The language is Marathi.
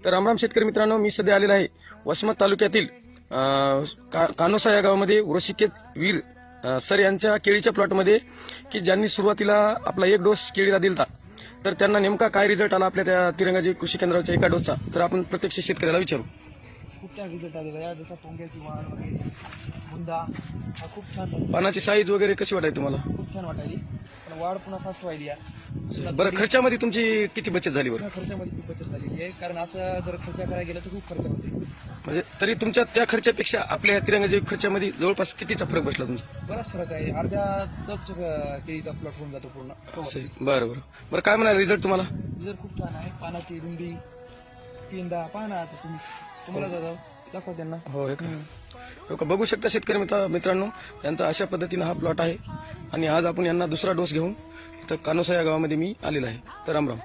तर रामराम शेतकरी मित्रांनो, मी सध्या आलेला आहे वसमत तालुक्यातील कानोसा या गावामध्ये ऋषिकेत वीर सर यांच्या केळीच्या प्लॉटमध्ये की ज्यांनी सुरुवातीला आपला 1 डोस केळीला दिलता, तर त्यांना नेमका काय रिझल्ट आला आपल्या त्या तिरंगाजी कृषी केंद्राच्या 1 डोसचा, तर आपण प्रत्यक्ष शेतकऱ्याला विचारू. खूप छान रिझल्ट आलेला आहे. जसा पोंग्याची वाढ वगैरे बुंदा हा खूप छान झाला. पानाची साईज वगैरे कशी वाटायची तुम्हाला? खूप छान वाटायली. पण वाढ पुन्हा फास्ट व्हायली आहे. बरं, खर्चामध्ये तुमची किती बचत झाली बरं? खर्चामध्ये खूप बचत झालेली आहे, कारण असं जर खर्च करायला गेलं तर खूप खर्च होते. म्हणजे तरी तुमच्या त्या खर्चापेक्षा आपल्या ह्या तिरंगाजी खर्चामध्ये जवळपास कितीचा फरक बसला तुमचा? बराच फरक आहे. अर्ध्या तच केळीचा प्लॉट होऊन जातो पूर्ण. बरं बरं बरं, काय म्हणाल रिझल्ट तुम्हाला? रिझल्ट खूप छान आहे. पानाची रुंदी तीनदा पाहा ना आता तुम्हाला दाखवा त्यांना. हो, हे का बघू शकता शेतकरी मित्रांनो, यांचा अशा पद्धतीने हा प्लॉट आहे. आणि आज आपण यांना दुसरा डोस घेऊन इथं कानोसा या गावामध्ये मी आलेला आहे. तर रामराम.